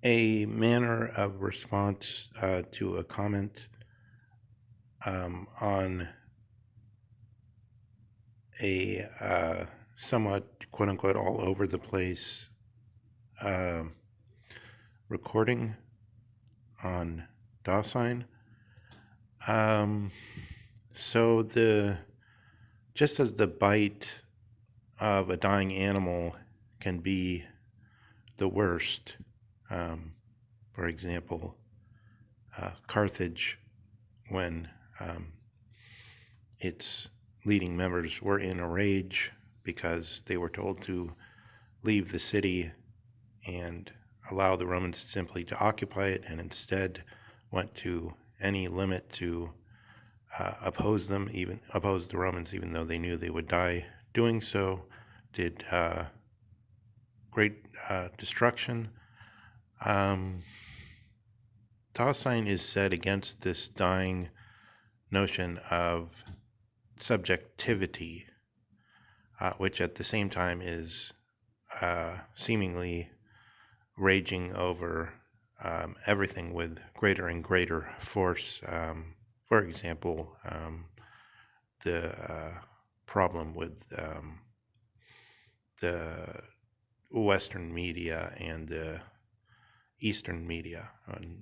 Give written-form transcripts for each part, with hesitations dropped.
a manner of response to a comment on a somewhat quote unquote all over the place uh, recording on Dasein. Um, so just as the bite of a dying animal can be the worst, um, for example, Carthage, when its leading members were in a rage because they were told to leave the city and allow the Romans simply to occupy it, and instead went to any limit to oppose the Romans, even though they knew they would die doing so, did great destruction. Dasein is set against this dying notion of subjectivity, which at the same time is seemingly raging over everything with greater and greater force. For example, the problem with the Western media and the Eastern media,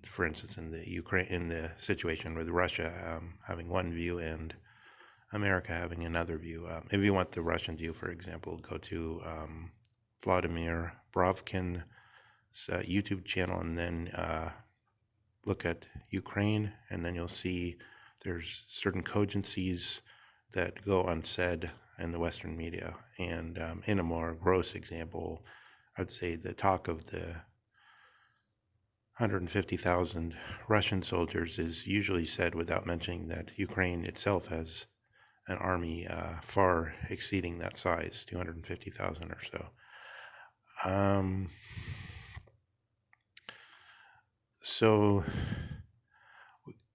for instance, in the situation with Russia having one view and America having another view. If you want the Russian view, for example, go to Vladimir Brovkin's YouTube channel, and then look at Ukraine, and then you'll see there's certain cogencies that go unsaid in the Western media. And in a more gross example, I'd say the talk of the 150,000 Russian soldiers is usually said without mentioning that Ukraine itself has an army far exceeding that size, 250,000 or so. So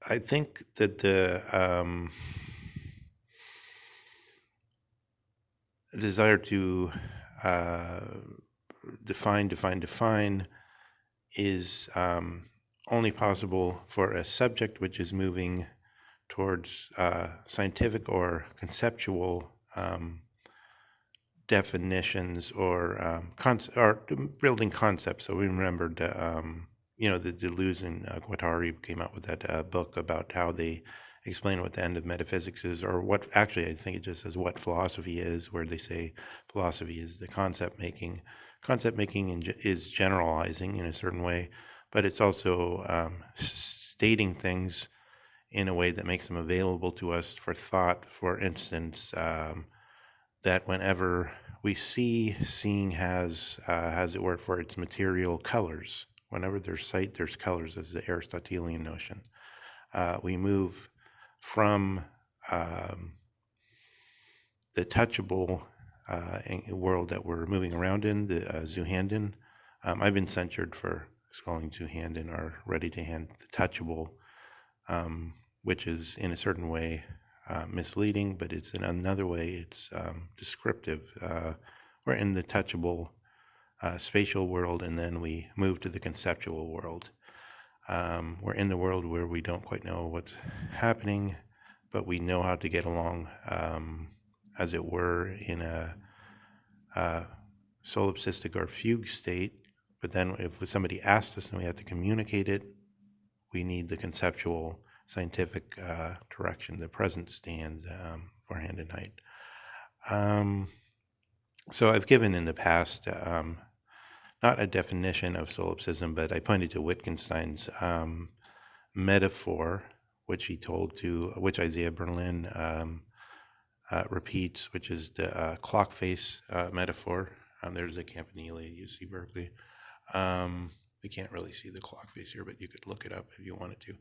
I think that the desire to define is only possible for a subject which is moving towards scientific or conceptual definitions or building concepts. So we remembered, the Deleuze and Guattari came out with that book about how they explain what the end of metaphysics is, or what, actually I think it just says what philosophy is, where they say philosophy is the concept making. Concept making is generalizing in a certain way, but it's also stating things in a way that makes them available to us for thought. For instance, that whenever we see, seeing has, as it were, for its material colors. Whenever there's sight, there's colors, as the Aristotelian notion. We move from the touchable world that we're moving around in, the Zuhanden. I've been censured for calling Zuhanden or ready to hand the touchable, which is in a certain way misleading, but it's in another way it's descriptive. We're in the touchable spatial world, and then we move to the conceptual world. We're in the world where we don't quite know what's happening, but we know how to get along, as it were, in a solipsistic or fugue state. But then if somebody asks us and we have to communicate it, we need the conceptual scientific direction. The present stands for hand and height. So I've given in the past not a definition of solipsism, but I pointed to Wittgenstein's metaphor, which which Isaiah Berlin repeats, which is the clock face metaphor. There's a campanile at UC Berkeley. We can't really see the clock face here, but you could look it up if you wanted to.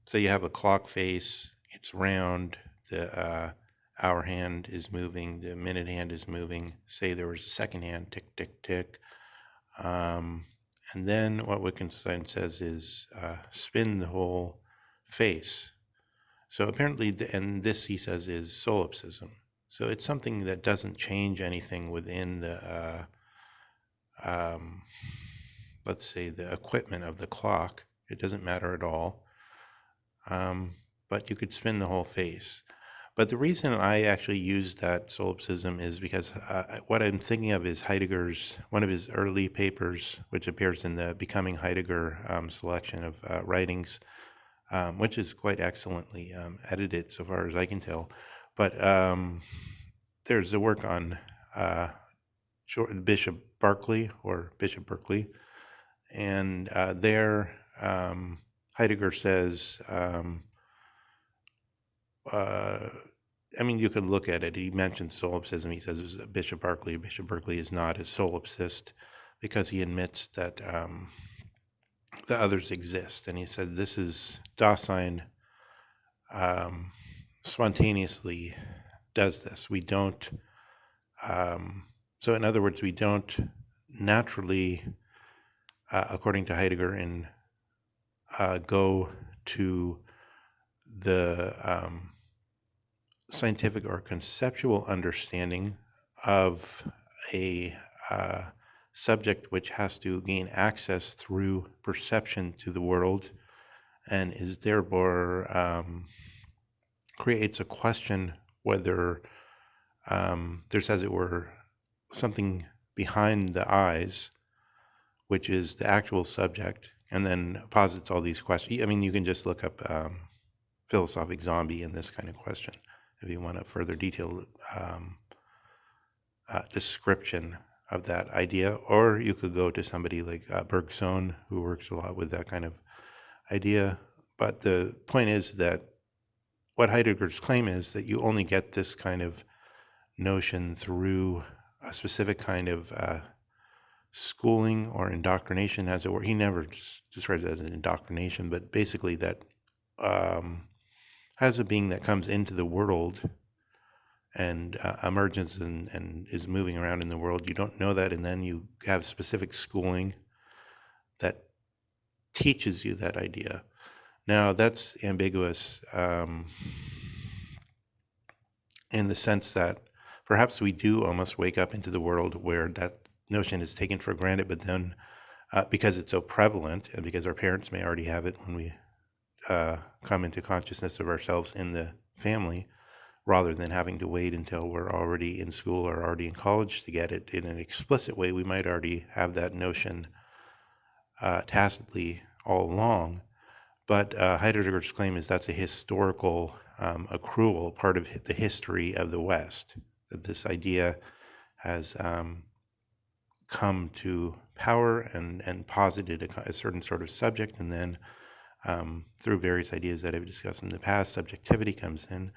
So you have a clock face, it's round, the hour hand is moving, the minute hand is moving. Say there was a second hand, tick, tick, tick. And then what Wittgenstein says is spin the whole face. So apparently, and this he says is solipsism. So it's something that doesn't change anything within let's say, the equipment of the clock. It doesn't matter at all. But you could spin the whole face. But the reason I actually use that solipsism is because what I'm thinking of is Heidegger's, one of his early papers, which appears in the Becoming Heidegger selection of writings, which is quite excellently edited so far as I can tell. But there's a work on Bishop Berkeley, and there Heidegger says, I mean, you could look at it. He mentions solipsism. He says it was Bishop Berkeley. Bishop Berkeley is not a solipsist because he admits that the others exist. And he said this is Dasein spontaneously does this. We don't, so in other words, we don't naturally, according to Heidegger, go to the scientific or conceptual understanding of a subject which has to gain access through perception to the world and is therefore creates a question whether there's, as it were, something behind the eyes, which is the actual subject, and then posits all these questions. I mean, you can just look up philosophic zombie in this kind of question if you want a further detailed description of that idea, or you could go to somebody like Bergson, who works a lot with that kind of idea. But the point is that what Heidegger's claim is that you only get this kind of notion through a specific kind of schooling or indoctrination, as it were. He never describes it as an indoctrination, but basically that has a being that comes into the world and emerges and is moving around in the world. You don't know that, and then you have specific schooling that teaches you that idea. Now, that's ambiguous in the sense that perhaps we do almost wake up into the world where that notion is taken for granted, but then because it's so prevalent and because our parents may already have it when we come into consciousness of ourselves in the family, rather than having to wait until we're already in school or already in college to get it in an explicit way, we might already have that notion tacitly all along. But Heidegger's claim is that's a historical accrual, part of the history of the West, that this idea has come to power and posited a certain sort of subject, and then through various ideas that I've discussed in the past, subjectivity comes in.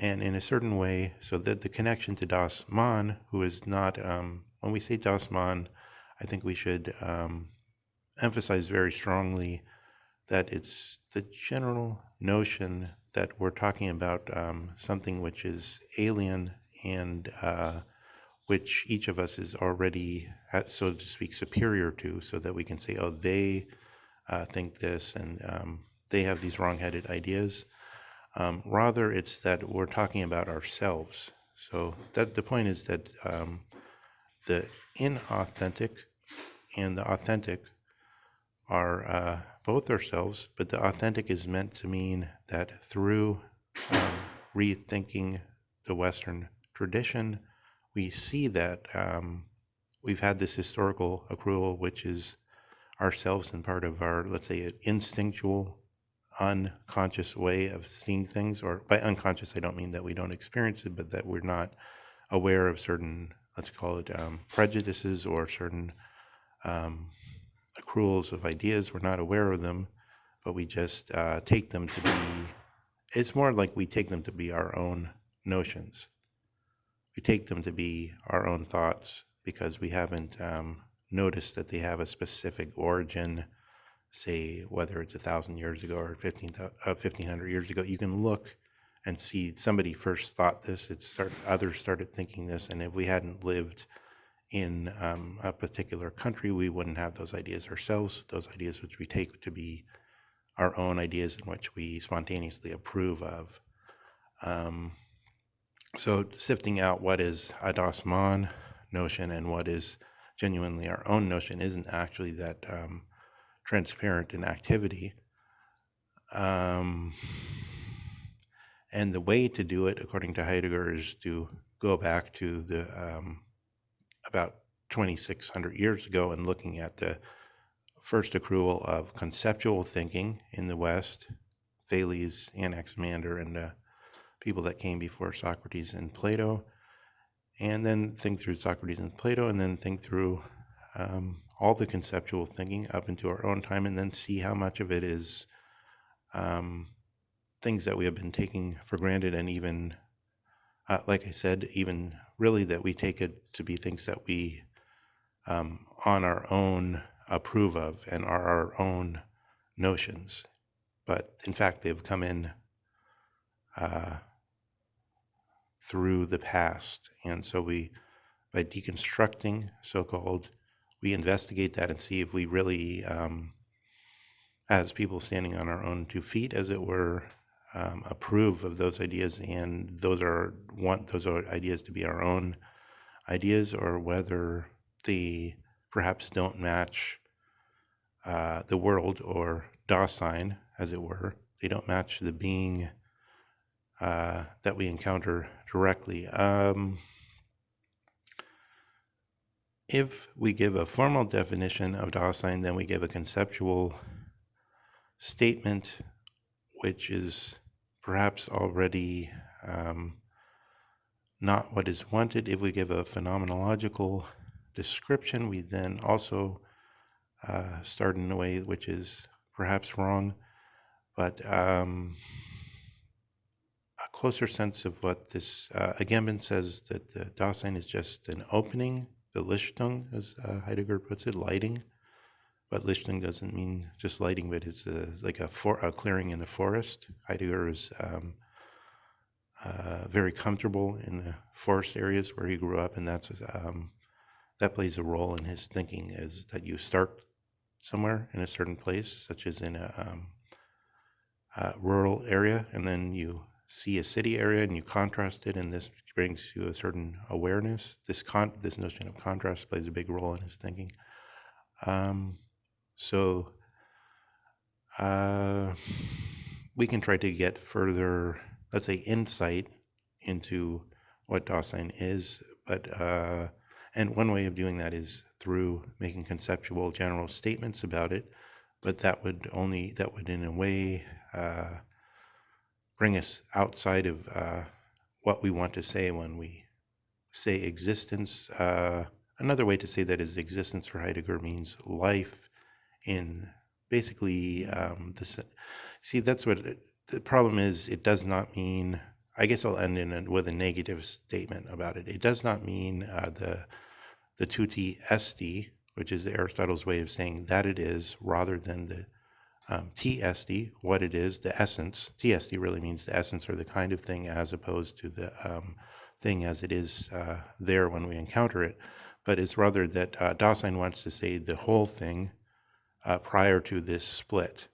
And in a certain way, so that the connection to Das Mann, who is not, when we say Das Mann, I think we should emphasize very strongly that it's the general notion that we're talking about something which is alien and which each of us is already, so to speak, superior to, so that we can say, oh, they think this and they have these wrong-headed ideas. Rather, it's that we're talking about ourselves. So that the point is that the inauthentic and the authentic are both ourselves, but the authentic is meant to mean that through rethinking the Western tradition, we see that we've had this historical accrual, which is ourselves and part of our, let's say, instinctual, unconscious way of seeing things. Or by unconscious, I don't mean that we don't experience it, but that we're not aware of certain, let's call it prejudices or certain accruals of ideas. We're not aware of them, but we just take them to be, it's more like we take them to be our own notions. We take them to be our own thoughts because we haven't noticed that they have a specific origin, say, whether it's 1,000 years ago or 1,500 years ago. You can look and see somebody first thought this, others started thinking this, and if we hadn't lived in a particular country, we wouldn't have those ideas ourselves, those ideas which we take to be our own ideas and which we spontaneously approve of. So sifting out what is a Das Mann notion and what is genuinely our own notion isn't actually that transparent in activity. And the way to do it, according to Heidegger, is to go back to the about 2,600 years ago and looking at the first accrual of conceptual thinking in the West, Thales, Anaximander, and people that came before Socrates and Plato, and then think through Socrates and Plato, and then think through all the conceptual thinking up into our own time, and then see how much of it is things that we have been taking for granted, and even, like I said, even really that we take it to be things that we on our own approve of and are our own notions. But in fact, they've come in through the past. And so we, by deconstructing, so-called, we investigate that and see if we really, as people standing on our own 2 feet, as it were, approve of those ideas, and those are ideas to be our own ideas, or whether they perhaps don't match the world, or Dasein, as it were. They don't match the being that we encounter directly. If we give a formal definition of Dasein, then we give a conceptual statement, which is perhaps already not what is wanted. If we give a phenomenological description, we then also start in a way which is perhaps wrong, but a closer sense of what this, Agamben says that the Dasein is just an opening, the Lichtung, as Heidegger puts it, lighting. But Lichtung doesn't mean just lighting, but it's like a clearing in the forest. Heidegger is very comfortable in the forest areas where he grew up, and that's that plays a role in his thinking, is that you start somewhere in a certain place, such as in a rural area, and then you see a city area and you contrast it, and this brings you a certain awareness. This notion of contrast plays a big role in his thinking. So we can try to get further, let's say, insight into what Dasein is, but and one way of doing that is through making conceptual general statements about it, but that would in a way bring us outside of what we want to say when we say existence. Another way to say that is existence for Heidegger means life in basically see, that's what the problem is. It does not mean, I guess I'll end with a negative statement about it. It does not mean the tutti esti, which is Aristotle's way of saying that it is, rather than the T esti, what it is, the essence. T esti really means the essence or the kind of thing, as opposed to the thing as it is there when we encounter it. But it's rather that Dasein wants to say the whole thing prior to this split.